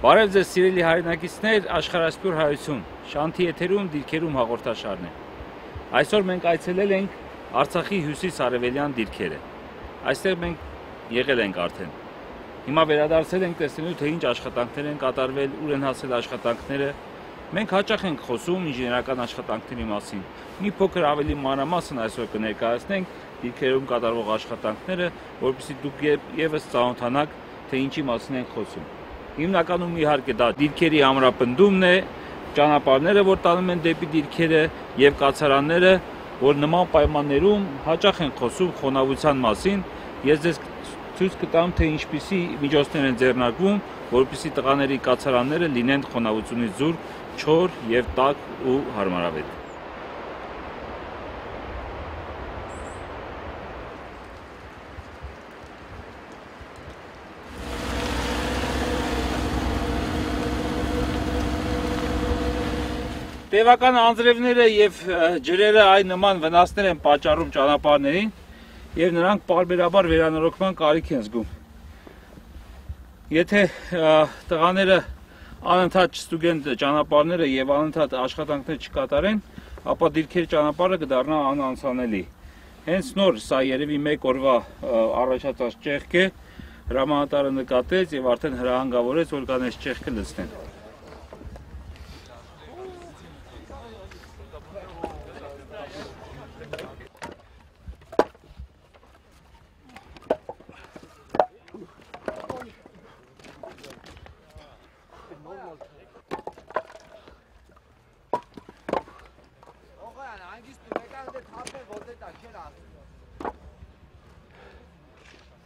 Բարև ձեզ սիրելի հայրենակիցներ, Աշխարհասփյուռ հայություն, Շանթի եթերում դիրքերում հաղորդաշարն է։ Այսօր մենք այցելել ենք Արցախի հյուսիս-արևելյան դիրքերը։ Այստեղ մենք եղել ենք արդեն։ Հիմա վերադարձել ենք տեսնելու, թե ինչ աշխատանքներ են կատարվել, ուր են հասել աշխատանքները։ Մենք հաճախ ենք խոսում ինժեներական աշխատանքների մասին։ Մի փոքր ավելի մանրամասն այսօր կներկայացնենք դիրքերում կատարվող աշխատանքները, որպեսզի դուք ևս ծանոթանաք, թե ինչի մասին ենք խոսում։ Հիմնականում իհարկե դա դիրքերի ամրապնդումն է, ճանապարհները, որ տանում են դեպի դիրքերը եւ կացարանները, որ նման պայմաններում հաճախ են խոսում խոնավության մասին։ Ես ձեզ ցույց կտամ, թե ինչպիսի միջոցներ են ձեռնարկվում, որպեսզի տղաների կացարանները լինեն խոնավությունից զուրկ, չոր եւ տաք ու հարմարավետ։ Տևական անձրևները եւ ջրերը այն նման վնասներ են պատճառում ճանապարհներին եւ նրանք պարբերաբար վերանորոգման կարիք են զգում։ Եթե տղաները անընդհատ չստուգեն ճանապարհները եւ անընդհատ աշխատանքներ չկատարեն, ապա դիրքերի ճանապարհը կդառնա անանցանելի։ Հենց նոր սա երևի մեկ օրվա առաջացած ճեղք է, հրամանատարը նկատեց եւ արդեն հրահանգավորեց, որ կան այս ճեղքը լցնեն։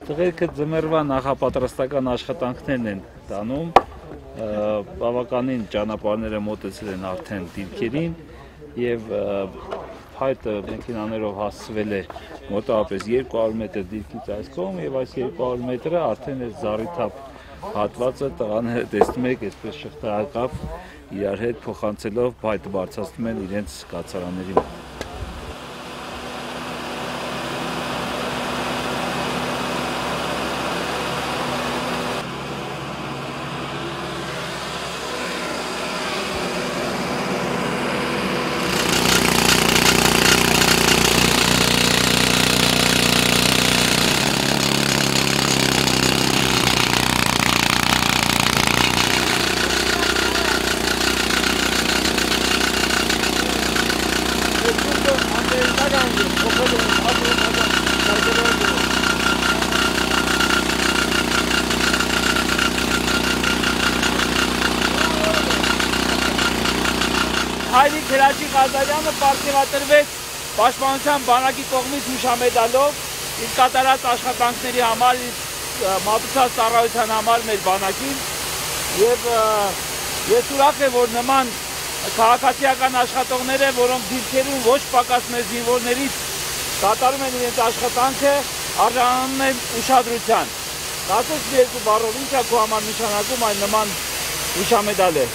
Տղերքը ձմեռվա նախապատրաստական աշխատանքներն են տանում, բավականին ճանապարհները մոտեցել են արդեն դիրքերին եւ փայտը մեքենաներով հասցվել է մոտավորապես 200 մետր դիրքից այս կողմ եւ այս 200 մետրը արդեն է զառիթափ հատվածը տղաները տեսնում եք այսպես շղթայակապ իրար հետ փոխանցելով փայտը բարձրացնում են իրենց կացարանների մոտ։ Հայրիկ Հրաչի Ղազարյանը պարգևատրվեց Պաշտպանության բանակի կողմից հուշամեդալով իր կատարած աշխատանքների համար, մատուցած ծառայության համար մեր բանակին եւ ես ուրախ եմ, որ նման քաղաքացիական աշխատողները, որոնք դիրքերում ոչ պակաս մեր զինվորներից կատարում են իրենց աշխատանքը, արժանանում են ուշադրության։ Ասես երկու բառով ինչ է քո համար նշանակում այն նման հուշամեդալը։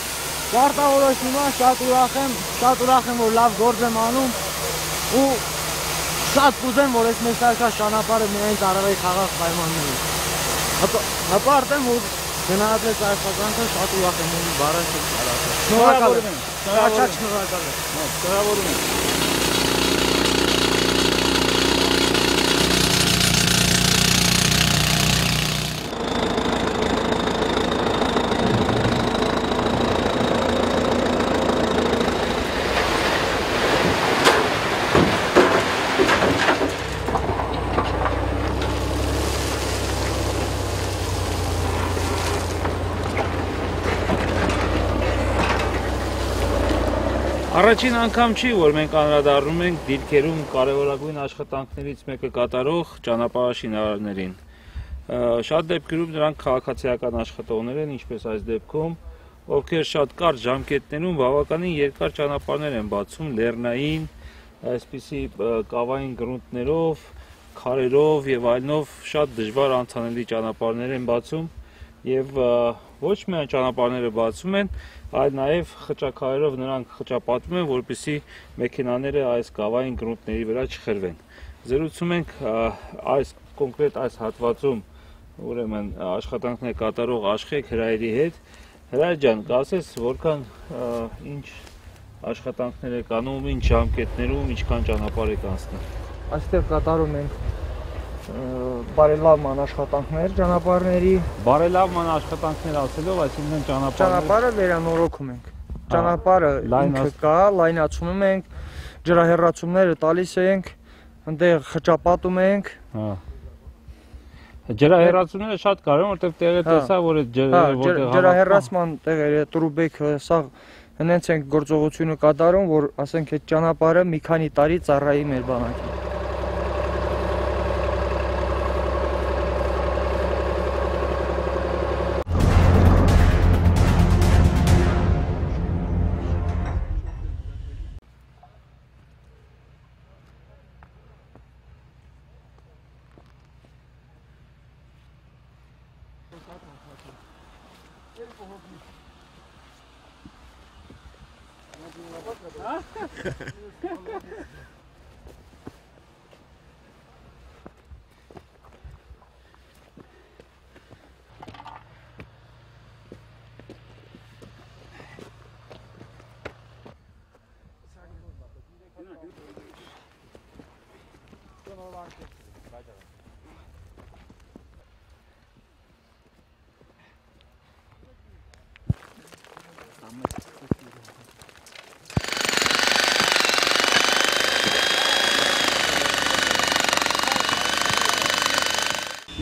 Ճարտավորոշնումա շատ ուրախ եմ, որ լավ գործ եմ անում ու շատ կուզեմ, որ այս մեր սարքած ճանապարհը միայն տարավեի խաղաղ պայմաններում։ Հպարտ եմ, որ գնահատվեց աշխատանքը, շատ ուրախ եմ ու բառը չեմ կարասել։ Շնորհակալ եմ։ Շնորհավորում եմ։ Առաջին անգամ չի, որ մենք անդրադառնում ենք դիրքերում կարևորագույն աշխատանքներից մեկը կատարող ճանապարհաշինարարներին։ Շատ դեպքերում նրանք քաղաքացիական աշխատողներ են, ինչպես այս դեպքում, ովքեր շատ կարճ ժամկետներում բավականին երկար ճանապարհներ են բացում լեռնային, այսպիսի կավային գրունտներով, քարերով եւ այլնով շատ դժվար անցանելի ճանապարհներ են բացում եւ ոչ միայն ճանապարհները բացում են, այլ նաև խճաքարերով նրանք խճապատում են, որպեսզի մեքենաները այս կավային գրունտների վրա չխրվեն։ Զրուցում ենք այս կոնկրետ այս հատվածում ուրեմն աշխատանքներ կատարող Աշխեգ Հրայրի հետ Հրայր ջան, կասես որքան ինչ աշխատանքներ եք անում, ինչ ժամկետներում, ինչքան ճանապարհ եք անցնում։ Այստեղ կատարում ենք բարելավման աշխատանքներ ճանապարհների։ Բարելավման աշխատանքներ ասելով, այսինքն ճանապարհը վերանորոգում ենք։ Ճանապարհը ինքը կա, լայնացնում ենք, ջրահեռացումները տալիս ենք, այնտեղ խճապատում ենք։ Հա։ Ջրահեռացումները շատ կարևոր, որտեղ տեղը տեսա, որ այդ ջրահեռացման տեղերը, տրուբեքը, սա հենց ենք գործողությունը կատարում, որ ասենք այդ ճանապարհը մի քանի տարի ծառայի մեր բանակին։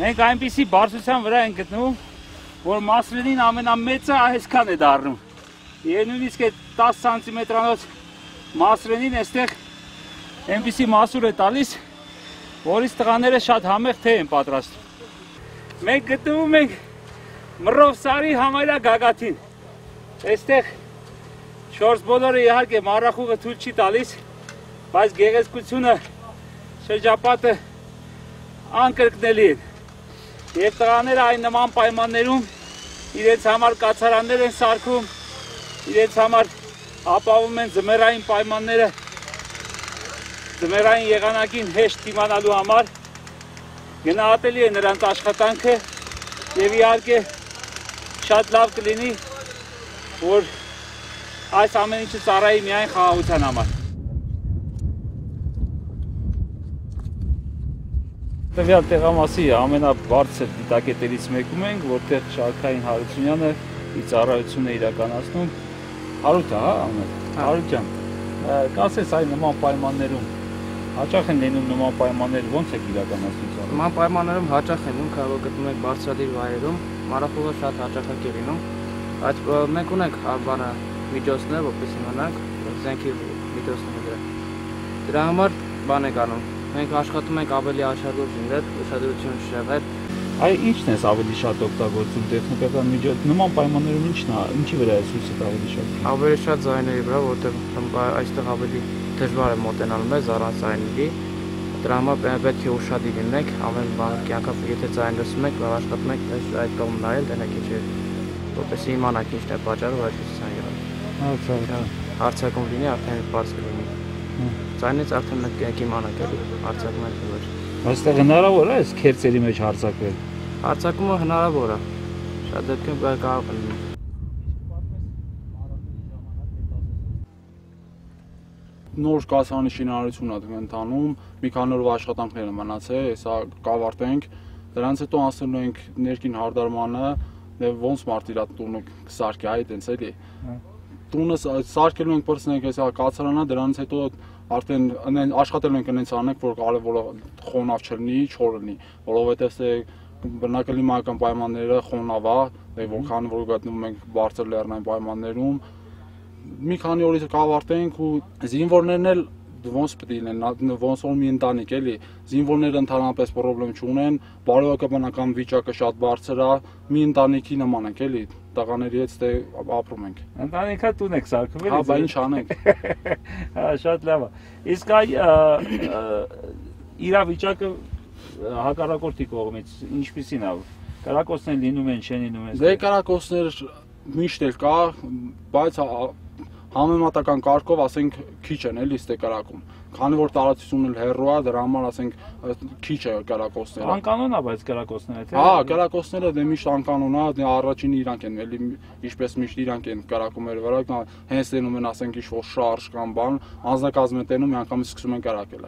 Մենք այնպիսի բարձրության վրա ենք գտնվում, որ Մասրենին ամենամեծը այսքան է դառնում։ Եվ նույնիսկ այդ 10 սանտիմետրանոց Մասրենին այստեղ այնպիսի մասուր է տալիս, որից տղաները շատ համեղ թե են պատրաստում։ Մենք գտնվում ենք Մռովսարի համարյա գագաթին։ Այստեղ շորս բոլորը իհարկե մառախուղը թույլ չի տալիս, բայց գեղեցկությունը, շրջապատը անկրկնելի են։ Եվ տղաները այն նման պայմաններում իրենց համար կացարաններ են սարքում, իրենց համար ապահովում են ձմեռային պայմանները, ձմեռային եղանակին հեշտ դիմանալու համար, գնահատելի է նրանց աշխատանքը եւ իհարկե շատ լավ կլինի, որ այս ամեն ինչը ծառայի միայն խաղաղության համար։ Տվյալ տեղամասի ամենաբարձր դիտակետերից մեկում ենք, որտեղ Շարքային Հարությունյանը իր ծառայությունն է իրականացնում։ Հարութ է, հա, Ամեն։ Հարութ ջան, կասես այն նման պայմաններում հաճախ են լինում նման պայմաններ, ո՞նց եք իրականացնում ծառայությունը։ Նման պայմաններում հաճախ են լինում, քանի որ գտնվում ենք բարձրադիր վայրերում, մառախուղը շատ հաճախ է լինում։ Այդ մենք ունենք բանը միջոցներ, որպես իմանանք, զենքի միջոցները։ Դրա համար բան ենք անում։ Մենք աշխատում ենք ավելի աշակերտ լինել, ուշադրություն շեղել։ Այ ի՞նչն է ավելի շատ օգտագործում տեխնիկական միջոց։ Նման պայմաններում ինչի վրա է սույցը ավելի շատ։ Ավելի շատ ձայների վրա, որտեղ այստեղ ավելի դժվար է մոտենալու մեզ առանց ձայների։ Դրա համար պետք է ուշադիր լինենք, ամեն բան կյանքով եթե ձայն լսում եք, աշխատում եք այդ կողմ նայել, դենակ չէ, որպեսզի իմանաք ինչն է պատճառը, որ այդպես ձայն եղել։ Հա, հարցակում լինի, արդեն բարձր լինի։ Ձայնից արդեն մենք կիմանանք էլի հարցակում ենք ոչ։ Այստեղ հնարավոր է այս քերծերի մեջ հարցակվել։ Հարցակումը հնարավոր է։ Շատ դեպքերում կարող է լինել։ Նոր կասարանի շինարարությունն է ընթանում, մի քանի օրվա աշխատանքներ են մնացել, հեսա կավարտենք, դրանից հետո անցնելու ենք ներքին հարդարմանը, ոնց մարդ իր տունը կսարքի, այդպես էլի։ Տունը սարքելու ենք, պրծնենք հեսա կասարանը, դրանից հետո արդեն աշխատելու ենք այնպես անենք, որ կարևորը խոնավ չլինի, չոր լինի, որովհետև բնակլիմայական պայմանները խոնավ է, որքան որ գտնվում ենք բարձր լեռնային պայմաններում, մի քանի օրից կավարտենք ու զինվորներն էլ ոնց պետք է լինեն, ոնց որ մի ընտանիք էլի, զինվորները ընդհանրապես խնդրեմ չունեն, բարոյական վիճակը շատ բարձր է, մի ընտանիքի նման ենք էլի, տղաների հետ դե ապրում ենք։ Ընտանիքը տուն եք սարքում էլի։ Հա, բա ինչ անենք։ Հա, շատ լավ է։ Իսկ այ իրավիճակը հակառակորդի կողմից ինչպիսին է։ Կրակոցներ լինում են, չեն լինում են։ Դե կրակոցներ միշտ էլ կա, բայց համեմատական կարգով ասենք քիչ են էլի ստե կրակում։ քանի որ տարածությունն էլ հեռու է, դրա համար ասենք քիչ է կրակոցները։ Անկանոն է, բայց կրակոցները, թե։ Հա, կրակոցները դե միշտ անկանոն է, դե առաջինը իրանք են, էլի ինչպես միշտ իրանք են կրակումները վրա, հենց տենում են ասենք ինչ-որ շարժ կամ բան, անձնակազմ են տենում, միանգամից սկսում են կրակել։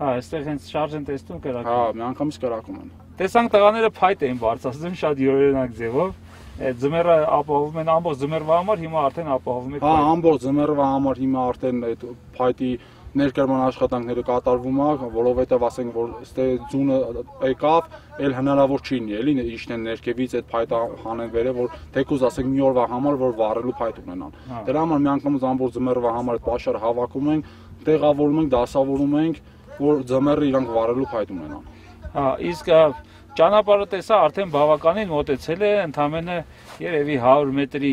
Հա, այստեղ հենց շարժ են տեսնում կրակում։ Հա, միանգամից կրակում են։ Տեսանք տղաները փայտ էին բարձրացնում շատ յուրօրինակ ձևով։ Այդ ձմեռը ապահովում են ամբողջ ձմեռվա համար, հիմա արդեն ապահովում եք։ Հա, ամբողջ ձմեռվա համար հիմա արդեն այդ փայտի ներկրման աշխատանքները կատարվում է, որովհետև ասենք որ ստե ձյունը եկավ, էլ հնարավոր չի լինի, էլի իջնեն ներքևից այդ փայտը հանեն վերև, որ թեկուզ ասենք մի օրվա համար որ վառելու փայտ ունենան։ Դրա համար միանգամից ամբողջ ձմեռվա համար այդ պաշարը հավաքում ենք, տեղավորում ենք, դասավորում ենք, որ ձմեռը իրանք վառելու փայտ ունենան։ Հա, իսկ ճանապարհը տեսա արդեն բավականին մոտեցել է, ընդամենը երևի 100 մետրի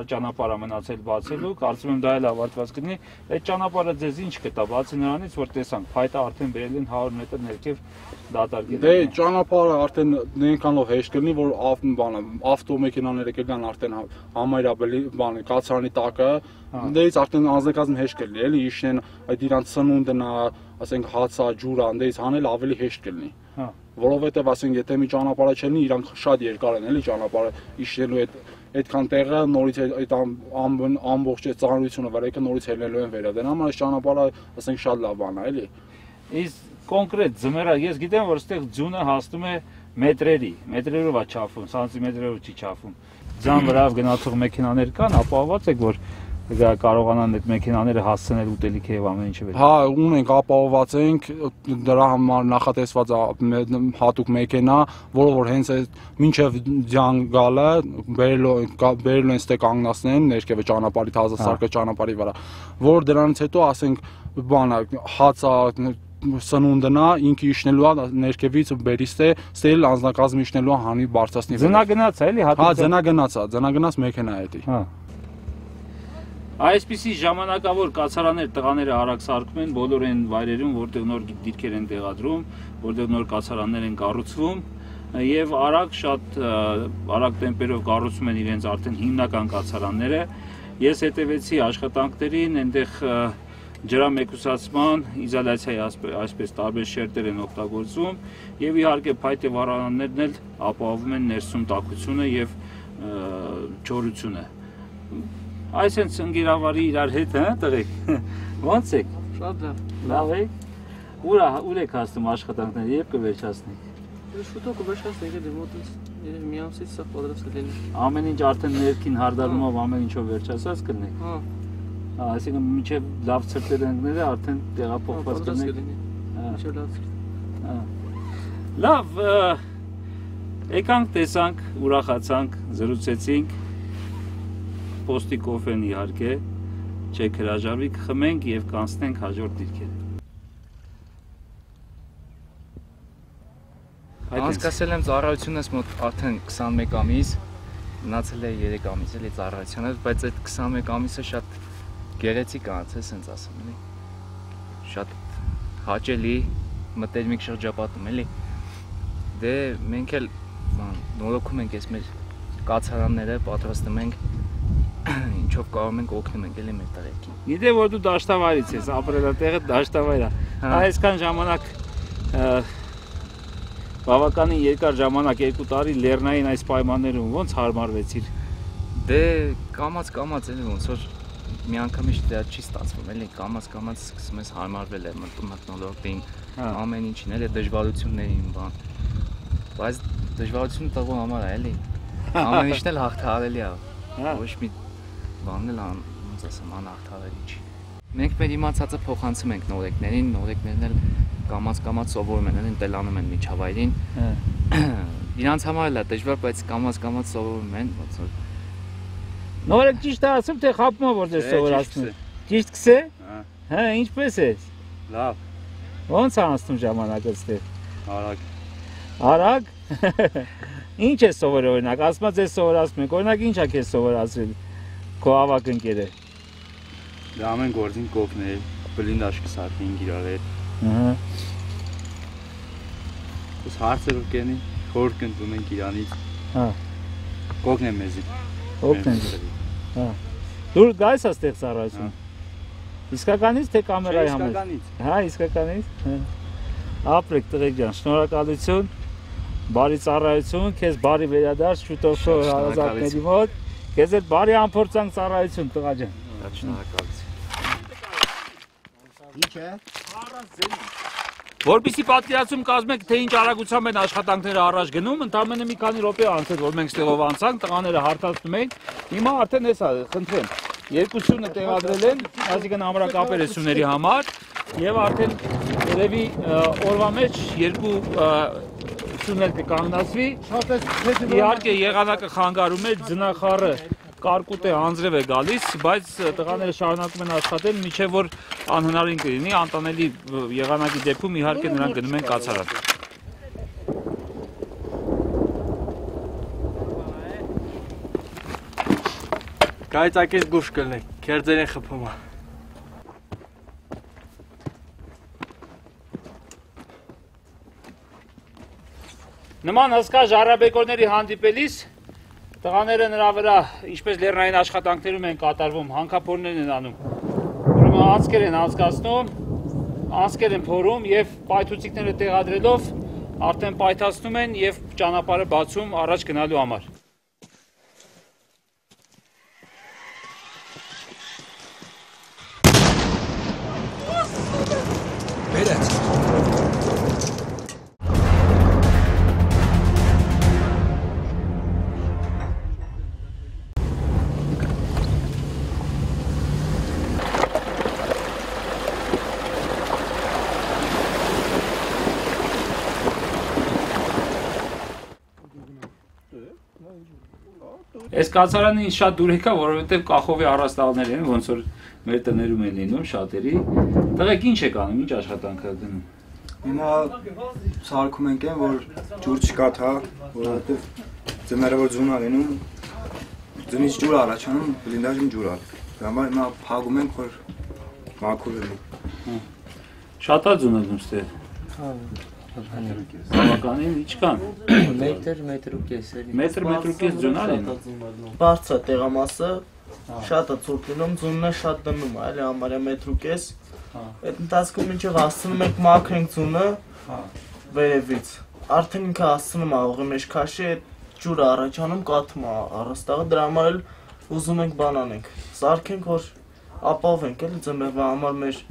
ճանապարհ է մնացել բացելու, կարծում եմ դա էլ ավարտված կլինի։ Այդ ճանապարհը ձեզ ինչ կտա, բացի նրանից, որ տեսանք, փայտը արդեն բերել են 100 մետր ներքև դատարկել։ Դե ճանապարհը արդեն նույնքանով հեշտ կլինի, որ ավտոմեքենաները կգան արդեն համարյա բան կացարանի տակը, դերից արդեն անձնակազմ հեշտ կլինի, էլի իշեն այդ իրանց սնունդն է, ասենք հացա, ջուրը, դերից հանել ավելի հեշտ կլինի։ Հա։ Որովհետև ասենք եթե մի ճանապարհ չլինի, իրանք շատ երկար են, էլի ճանապարհը իշնելու այդքան տեղը նորից այդ ամբողջ ծանրությունը վրայքը նորից հելնելու են վերև։ Դրա համար այս ճանապարհը ասենք շատ լավ բան է, էլի։ Իսկ կոնկրետ ձմեռը ես գիտեմ, որ այստեղ ձյունը հասնում է մետրերով է չափում, սանտիմետրերով չի չափում։ Ձյան վրայով գնացող մեքենաներ կան, ապահովված եք, որ կարողանան այդ մեքենաները հասցնել ուտելիքը եւ ամեն ինչը։ Հա, ունենք, ապահովված ենք, դրա համար նախատեսված է հատուկ մեքենա, որը որ հենց այդ մինչև ձյան գալը բերելու են ստե կանգնացնեն ներքևը ճանապարհի հազասարկը ճանապարհի վրա, որ դրանից հետո ասենք բանը հացա սնունդնա ինքը իշնելու է ներքևից բերիստե ստել անձնակազմ իշնելու է հանի բարձրացնի։ Ձնագնաց է էլի հատուկ։ Հա, ձնագնաց մեքենա է դա։ Հա։ Այսպիսի ժամանակավոր կացարաններ տղաները արագ սարքում են բոլոր այն վայրերում, որտեղ նոր դիրքեր են տեղադրում, որտեղ նոր կացարաններ են կառուցվում եւ շատ արագ տեմպերով կառուցում են իրենց արդեն հիմնական կացարանները։ Ես հետևեցի աշխատանքներին, այնտեղ ջրամեկուսացման, իզոլյացիայի այսպես տարբեր շերտեր են օգտագործվում եւ իհարկե փայտե վառարաններն էլ ապահովում են ներսում տաքությունը եւ չորությունը։ Այսինքն ընկերավարի իրար հետ, հա, տղեկ։ Ո՞նց եք։ Շատ լավ։ Լավ եք։ Ուր եք հասնում աշխատանքները, երբ կվերջացնեք։ Շուտով կվերջացնենք, դե մոտից մի ամսից սա պատրաստ է լինի։ Ամեն ինչ արդեն ներքին հարդարումով ամեն ինչով վերջացած կլինեք։ Հա։ Այսինքն մինչև լավ ցրտերենքները արդեն տեղափոխված կլինեք։ Մինչև լավ ցրտ։ Հա։ Լավ, եկանք, տեսանք, ուրախացանք, զրուցեցինք։ Պոստի կոֆեն իհարկե, չեք հրաժարվի, կխմենք եւ կանցնենք հաջորդ դիրքերը։ Անցկացել եմ ծառայությունս մոտ արդեն 21 ամիս, մնացել է 3 ամիս էլի ծառայությունը, բայց այդ 21 ամիսը շատ գեղեցիկ անցել, ասենց ասեմ, էլի։ Շատ հաճելի, մտերմիկ շրջապատում, էլի։ Դե մենք էլ նորոգում ենք այս մեր կացարանները, պատրաստում ենք ինչով կարող ենք օգնում ենք էլի մեր տղեկին։ Գիտե որ դու դաշտավայրից ես, ապրելատեղը դաշտավայր է։ Այսքան ժամանակ բավականին երկար ժամանակ 2 տարի լեռնային այս պայմաններում ո՞նց հարմարվեցիր։ Դե կամած էլի ոնց որ մի անգամից դա չի ստացվում, էլի կամած սկսում ես հարմարվել է մտնոլորտին, ամեն ինչին, էլի դժվարություններին, բան։ Բայց դժվարությունը տղու համար է, էլի։ Ամեն ինչն էլ հաղթահարելի է։ Ոչ մի բանն էլ ոնց ասեմ, անհաղթահարելի չի։ Մենք մեր իմացածը փոխանցում ենք նորեկներին, նորեկներն էլ կամած սովորում են, ընտելանում են միջավայրին։ Իրանց համար էլ է դժվար, բայց կամած սովորում են, ոնց որ Նորեկ ճիշտ ասում, թե խապում որ դες սովորացնում։ Ճիշտ կսե։ Հա, ինչպես ես։ Լավ։ Ոնց անցնում ժամանակը ստեղ։ Արագ։ Արագ։ Ինչ է սովորել օրինակ, ասма ձեզ սովորացնում եք, օրինակ ինչ է քեզ սովորացրել քո ավակ ընկերը։ Դա ամեն գործին կողմներ, բլինդաշ կսարքենք իրար հետ։ Ահա։ Ус հարցեր կենի, խոր կընտրում ենք իրանից։ Հա։ Կողն է մեզի։ Օգնեն։ Հա։ Դու գայս աստեղ ծառայություն։ Իսկականից թե կամերայի համար։ Իսկականից։ Հա, իսկականից։ Ապրեք տղեկ ջան, շնորհակալություն։ Բարի ծառայություն, քեզ բարի վերադարձ շուտով հարազատների մոտ։ Քեզ էլ բարի ամփորձանք ծառայություն, տղա ջան։ Շնորհակալություն։ Ինչ է։ Որպեսզի պատկերացում կազմեք, թե ինչ արագությամբ են աշխատանքները առաջ գնում, ընդամենը մի քանի րոպե անց էր, որ մենք ստեղով անցանք, տղաները հարթացնում էին։ Հիմա արդեն էսա, խնդրեմ, երկուսյունը տեղադրել են, այսինքն ամրակապեր է սյուների համար, եւ արդեն երևի օրվա մեջ երկու սյունել կկանգնացվի։ Իհարկե եղանակը խանգարում է, ձնախառը կարկուտ է, անձրև է գալիս, բայց տղաները շարունակում են աշխատել, մինչև որ անհնարին կլինի, անտանելի եղանակի դեպքում իհարկե նրանք գնում են կացարան։ Գայծակես գուշ կլնեք, քերձերեն խփումա։ Նման հսկա ժառաբեկորների հանդիպելիս տղաները նրա վրա, ինչպես լեռնային աշխատանքներում են կատարվում, հանքափորներն են անում։ Ուրեմն անցքեր են անցկացնում, անցքեր են փորում եւ պայթուցիկները տեղադրելով արդեն պայթացնում են եւ ճանապարհը բացում առաջ գնալու համար։ Այս կացարանը ինձ շատ դուր եկա, որովհետև կախովի առաստաղներ են, ոնց որ մեր տներում են լինում շատերի։ Տղեկ ինչ եք անում, ինչ աշխատանք եք գնում։ Հիմա սարքում ենք այն, որ ջուր չկա թա, որովհետև ձմեռը որ ձուն ա լինում, ձնից ջուր առաջանում, բլինդաժում ջուր ա։ Դա համար հիմա փակում ենք, որ մաքուր լինի։ Շատ ա ձուն եք նստել։ Բավականին ինչքան։ Մետր ու կես էլի։ Մետր ու կես ձուն ա լինում։ Բարձր տեղամասը շատ է ցուրտ լինում, ձունն է շատ դնում, այլ համարյա մետր ու կես։ Այդ ընթացքում ինչով հասցնում ենք մաքրենք ձունը վերևից։ Արդեն ինքը հասցնում է ողի մեջ քաշի, այդ ջուրը առաջանում կաթում է առաստաղը, դրա համար էլ ուզում ենք բան անենք։ Սարքենք, որ ապահովենք էլի ձմեռվա համար մեր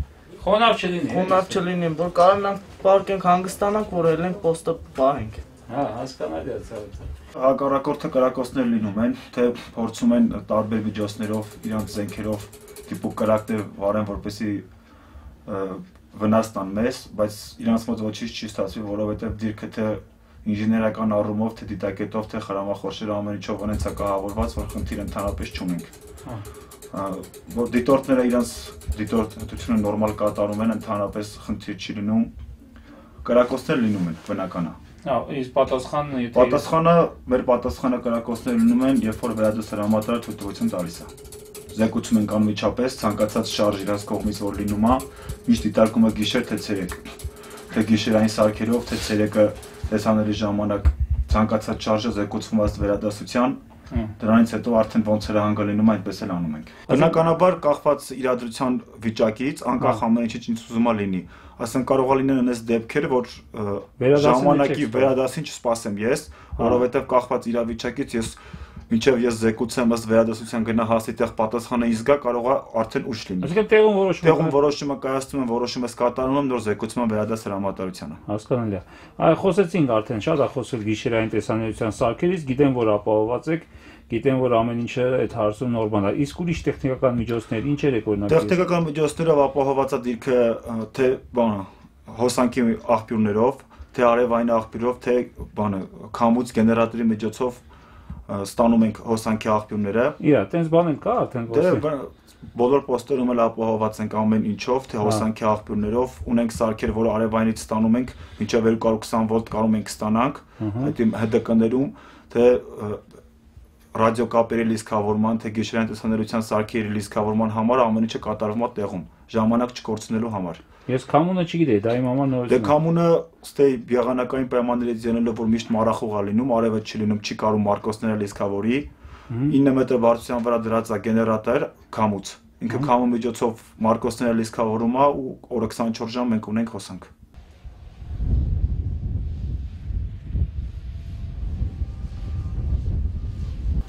Խոնավ չլինի։ Խոնավ չլինի, որ կարողանանք պարկենք հանգստանանք, որ ելենք պոստը պահենք։ Հա, հասկանալի է ցավը։ Հակառակորդը կրակոցներ լինում են, թե փորձում են տարբեր միջոցներով, իրանց զենքերով տիպու կրակներ վարեն, որպեսզի վնաս տան մեզ, բայց իրանց մոտ ոչինչ չի ստացվի, որովհետև դիրքը թե ինժեներական առումով, թե դիտակետով, թե խրամախորշերը ամեն ինչով ունենց է կահավորված, որ խնդիր ընդհանրապես չունենք։ Որ դիտորդները իրանց դիտորդությունը նորմալ կատարում են, ընդհանրապես խնդիր չի լինում, կրակոցներ լինում են, բնական է։ Հա, իսկ պատասխանը, եթե մեր պատասխանը կրակոցներ լինում են, երբ որ վերադասարամատարը թույլտվություն տալիս է։ Զեկուցում ենք անմիջապես, ցանկացած շարժ իրանց կողմից որ լինում է, միշտ դիտարկում է գիշեր թե ցերեկ, թե գիշերային սարքերով, թե ցերեկը տեսանելի ժամանակ ցանկացած շարժը զեկուցվում է վերադասության, դրանից հետո արդեն ոնց հրահանգը լինում այդպես էլ անում ենք։ Բնականաբար կախված իրադրության վիճակից, անկախ ամեն ինչից ինչ ուզում է լինի, ասենք կարող է լինել այնպես դեպքեր, որ ժամանակի վերադասին չսպասեմ ես, որովհետև կախված իրավիճակից ես մինչև ես զեկուցեմ ըստ վերադասության գնա հասի տեղ պատասխանը ինձ գա, կարող է արդեն ուշ լինի։ Այսինքն տեղում որոշումը կայացնում եմ, որոշումը կատարում եմ, նոր զեկուցում եմ վերադաս հրամատարությանը։ Հասկանալի է։ Այ խոսեցինք արդեն, շատ է խոսել գիշերային տեսանելիության սարքերից, գիտեմ, որ ապահովված եք, գիտեմ, որ ամեն ինչը այդ հարցում նորմալ է։ Իսկ ուրիշ տեխնիկական միջոցներ ինչեր եք օրինակ։ Տեխնիկական միջոցներով ապահովված է դիրքը թե հոսանքի աղբյուրներով, թե արևային աղբյուրով, թե քամուց գեներատորի միջոցով ստանում ենք հոսանքի աղբյուրները։ Իա, տենց բան էլ կա արդեն խոսքը։ Բոլոր պոստերում էլ ապահովված ենք ամեն ինչով, թե հոսանքի աղբյուրներով, ունենք սարքեր, որ արևայինից ստանում ենք, մինչև 220 վոլտ կարող ենք ստանանք, այդ ՀԴԿ-ներում, թե ռադիոկապերի լիցքավորման, թե գիշերային տեսանելիության սարքերի լիցքավորման համար ամեն ինչը կատարվում է տեղում, ժամանակ չկորցնելու համար։ Ես քամունը չգիտեի, դա իմ համար նորություն է։ Դե քամունը ստե եղանակային պայմաններից ելնելով, որ միշտ մառախուղ է լինում, արևը չի լինում, չի կարող մարկոսները լիցքավորի, 9 մետր բարձրության վրա դրած է գեներատոր քամուց, Ինքը քամու միջոցով Մարկոսները լիցքավորում է ու օրը 24 ժամ մենք ունենք հոսանք։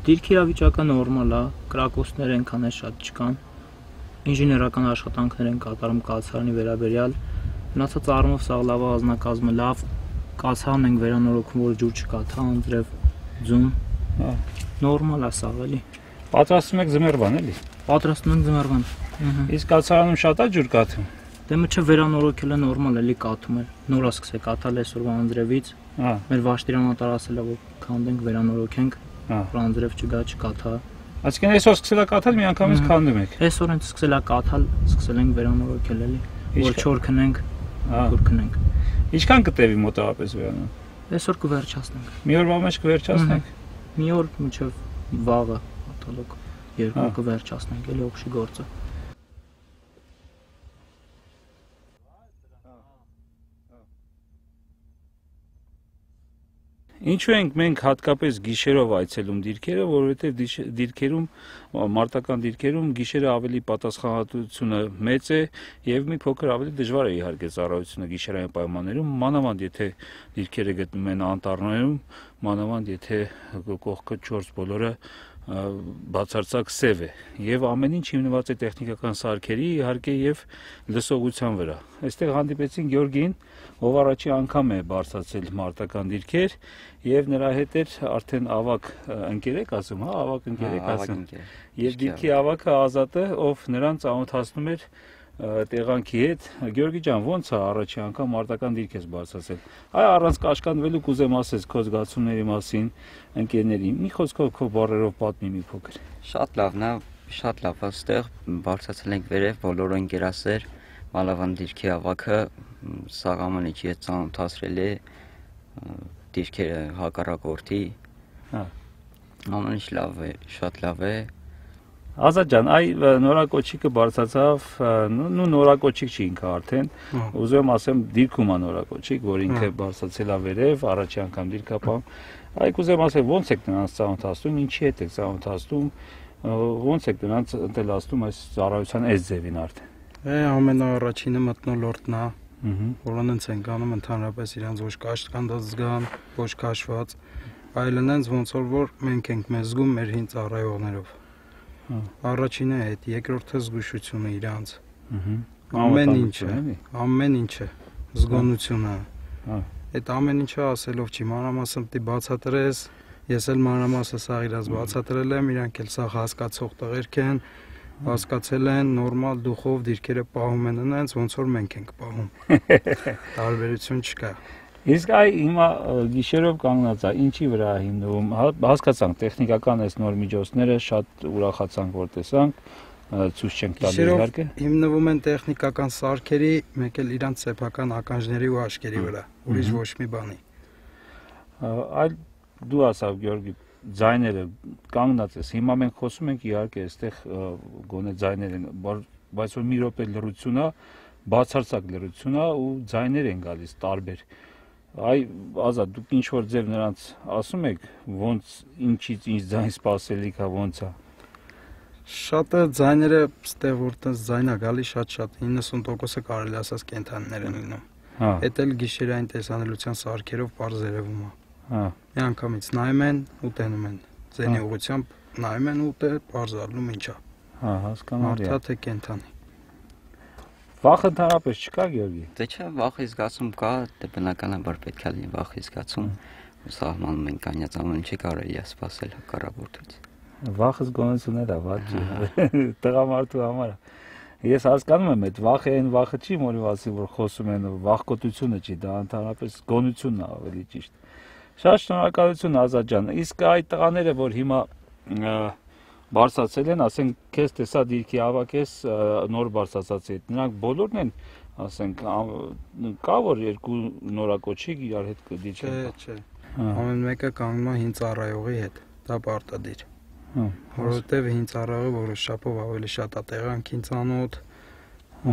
Դիրքի իրավիճակը նորմալ է, կրակոցներ այնքան է շատ չկան։ Ինժեներական աշխատանքներ են կատարում կացարանի վերաբերյալ։ Մնացած առումով սա լավ է, ազնագազմը լավ, կացարան ենք վերանորոգում, որ ջուր չկաթա, անձրև, ձուն։ Նորմալ է սա էլի։ Պատրաստում եք ձմեռվան էլի։ Պատրաստում ենք ձմեռվան։ Իսկ կացարանում շատ է ջուր կաթում։ Դե մինչև վերանորոգելը նորմալ էլի կաթում է։ Նոր սկսե կաթալ այսօրվա անձրևից։ Մեր վաշտիրանատար ասել է, որ քանդենք, վերանորոգենք, որ անձրև չգա, չկաթա։ Այսինքն այսօր սկսել ա կաթալ, միանգամից քանդում եք։ Այսօր հենց սկսել ա կաթալ, սկսել ենք վերանորոգել էլի, որ չոր քնենք, որ քնենք։ Ինչքան կտևի մոտավորապես վերանում։ Այսօր կվերջացնենք։ Մի օրվա մեջ կվերջացնենք։ Մի օր մինչև վաղը, հատալոք, երկու կվերջացնենք, էլի օգշի գործը։ Ինչու ենք մենք հատկապես գիշերով այցելում դիրքերը, որովհետև դիրքերում մարտական դիրքերում գիշերը ավելի պատասխանատվությունը մեծ է եւ մի փոքր ավելի դժվար է իհարկե ծառայությունը գիշերային պայմաններում, մանավանդ եթե դիրքերը գտնվում են անտառներում, մանավանդ եթե կողքը 4 բոլորը բացարձակ սև է եւ ամեն ինչ հիմնված է տեխնիկական սարքերի իհարկե եւ լսողության վրա։ Այստեղ հանդիպեցին Գյորգին, ով առաջի անգամ է բարձրացել մարտական դիրքեր եւ նրա հետ էր արդեն ավակ ընկեր եք ասում, հա, ավակ ընկեր եք ասում։ Եվ դիրքի ավակը Ազատը, ով նրան ծանոթացնում էր տեղանքի հետ։ Գյորգի ջան, ո՞նց է առաջի անգամ մարտական դիրք ես բարձրացել։ Այ առանց կաշկանդվելու կուզեմ ասես քո զգացումների մասին ընկերների։ Մի խոսքով քո բառերով պատմի մի փոքր։ Շատ լավն է, շատ լավ է այստեղ բարձրացել ենք վերև բոլոր ընկերասեր, Մալավան դիրքի ավակը Սաղամանիչի հետ ծանոթացրել է դիրքերը հակառակորդի։ Ամեն ինչ լավ է, շատ լավ է։ Ազատ ջան, այ նորակոչիկը բարձրացավ, նու նորակոչիկ չի ինքը արդեն, ուզում եմ ասեմ դիրքում է նորակոչիկ, որ ինքը բարձրացել է վերև, առաջի անգամ դիրքապահ։ Այ կուզեմ ասել, ոնց եք նրանց ծանոթացնում, ինչի հետ եք ծանոթացնում, ոնց եք նրանց ընտելացնում այս ծառայության այս ձևին արդեն։ Ամենաառաջինը մթնոլորտն է, որոնց ենք անում ընդհանրապես իրանց ոչ կաշկանդած զգան, ոչ քաշված, այլն այնց ոնց որ մենք ենք մեզ զգում մեր հին ծառայողներով։ Առաջինը է, երկրորդը զգուշությունը իրանց։ Ամեն ինչը, զգոնությունը։ Այդ ամեն ինչը ասելով չի, մանրամասն պիտի բացատրես, ես էլ մանրամասը սա իրաց բացատրել եմ, իրանք էլ սա հասկացող տղերք են, հասկացել են նորմալ դուխով դիրքերը պահում են այնց, ոնց որ մենք ենք պահում։ Տարբերություն չկա։ Իսկ այ հիմա գիշերով կանգնած է, ինչի վրա է հիմնվում, հասկացանք տեխնիկական այս նոր միջոցները, շատ ուրախացանք, որ տեսանք, ցույց չենք տալու իհարկե։ Հիմնվում են տեխնիկական սարքերի, մեկ էլ իրանց սեփական ականջների ու աշկերի վրա, ուրիշ ոչ մի բանի։ Այլ դու ասավ Գյորգի, ձայները կանգնած ես, հիմա մենք խոսում ենք իհարկե այստեղ գոնե ձայներ են, բայց որ մի րոպե լռություն է, բացարձակ լռություն է ու ձայներ են գալիս տարբեր։ Այ Ազատ, դուք ինչ որ ձև նրանց ասում եք, ոնց ինչից ինչ ձայն սպասելիք է, ոնց է։ Շատը ձայները ստեղ որտես ձայն է գալի շատ 90%-ը կարելի ասած կենթանիներ են լինում։ Էդ էլ գիշերային տեսանելիության սարքերով པարզ երևում է։ Միանգամից նայում են ու տենում են։ Ձենի ուղղությամբ նայում են ու པարզ ալնում ինչա։ Հասկանալի է։ Մարդա թե կենթանի։ Վախ ընդհանրապես չկա Գյորգի։ Դե չէ, վախի զգացում կա, դե բնականաբար պետք է լինի վախի զգացում։ Սահմանում ենք անյաց ամեն ինչի կարելի է սпасել հակառակորդից։ Վախը զգոնություն է, վատ տղամարդու համար։ Ես հասկանում եմ, այդ վախը այն վախը չի, որի մասին որ խոսում են, վախկոտությունը չի, դա ընդհանրապես զգոնությունն է ավելի ճիշտ։ Շատ շնորհակալություն Ազատ ջան։ Իսկ այդ տղաները, որ հիմա բարձրացել են, ասենք, քեզ տեսա դիրքի ավակ ես նոր բարձրացած հետ, նրանք բոլորն են, ասենք, կա որ երկու նորակոչիկ իրար հետ դիչեն։ Չէ։ Ամեն մեկը կանգնում է հին ծառայողի հետ, դա պարտադիր։ Որովհետև հին ծառայողը որոշապով ավելի շատ է տեղանքին ծանոթ,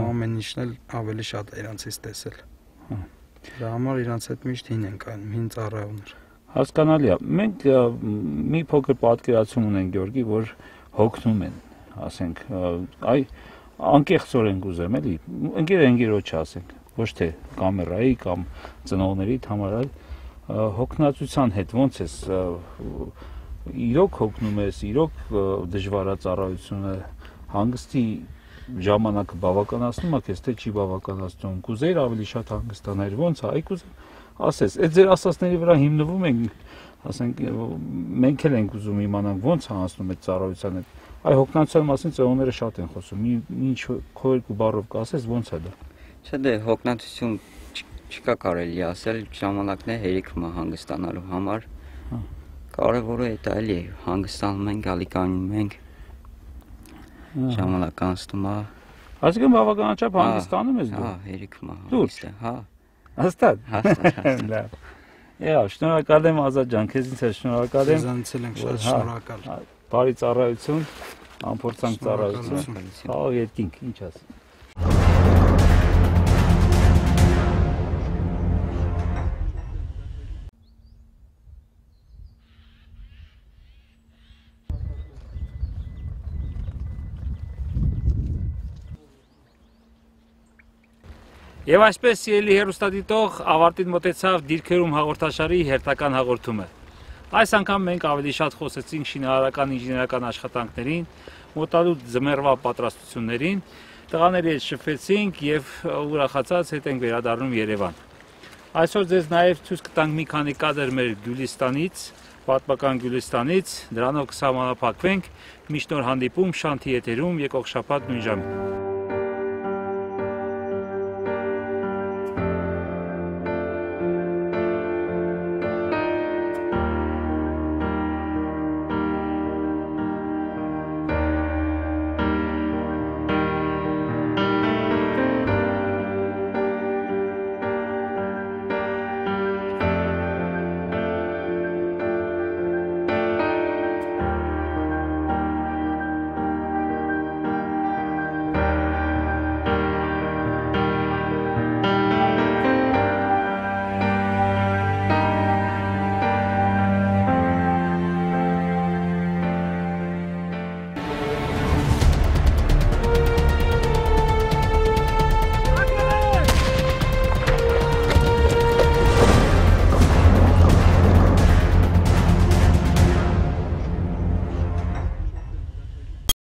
ամեն ինչն էլ ավելի շատ է իրանցից տեսել։ Դրա համար իրանց հետ միշտ հին ենք անում, հին ծառայողներ։ Հասկանալի է։ Մենք մի փոքր պատկերացում ունենք Գյորգի, որ հոգնում են։ ասենք, այ անկեղծորեն կուզեմ, էլի, ընկերոջ ասենք, ոչ թե կամերայի կամ ծնողների համար, այլ հոգնածության հետ ոնց ես իրոք հոգնում ես, իրոք դժվարածառայությունը հանգստի ժամանակը բավականացնում է քեզ, թե չի բավականացնում, կուզեիր ավելի շատ հանգստանալ, ոնց է, այ կուզեմ, ասես, այդ ձեր ասածների վրա հիմնվում ենք, ասենք, մենք էլ ենք ուզում իմանանք ոնց է անցնում այդ ծառայության հետ, այ հոգնածության մասին ծնողները շատ են խոսում, ինչ քո երկու բառով կասես, ոնց է դա։ Չէ, դե հոգնածություն չկա կարելի ասել, ժամանակն է հերիքում հանգստանալու համար։ Կարևորը դա էլի հանգստանում ենք, գալի կանում ենք։ Ժամանակ անցնում է։ Այսինքն բավականաչափ հանգստանում ես դու։ Հա, հերիքում հանգիստ է, հա։ Հաստատ։ Հաստատ։ Լավ։ Շնորհակալ եմ Ազատ ջան, քեզից էլ շնորհակալ եմ։ Ձեզանից էլ ենք շատ շնորհակալ։ Բարի ծառայություն, անփորձանք ծառայություն։ Հա, երկինք, ինչ ասեմ։ Եվ այսպես սիրելի հեռուստադիտող ավարտին մոտեցավ դիրքերում հաղորդաշարի հերթական հաղորդումը։ Այս անգամ մենք ավելի շատ խոսեցինք շինարարական ինժեներական աշխատանքներին, մոտալուտ ձմեռվա պատրաստություններին, տղաների հետ շփվեցինք եւ ուրախացած հետ ենք վերադառնում Երևան։ Այսօր ձեզ նաեւ ցույց կտանք մի քանի կադր մեր Գյուլիստանից, պատմական Գյուլիստանից, դրանով կսահմանափակվենք, մինչ նոր հանդիպում Շանթի եթերում եկող շաբաթ նույն ժամին։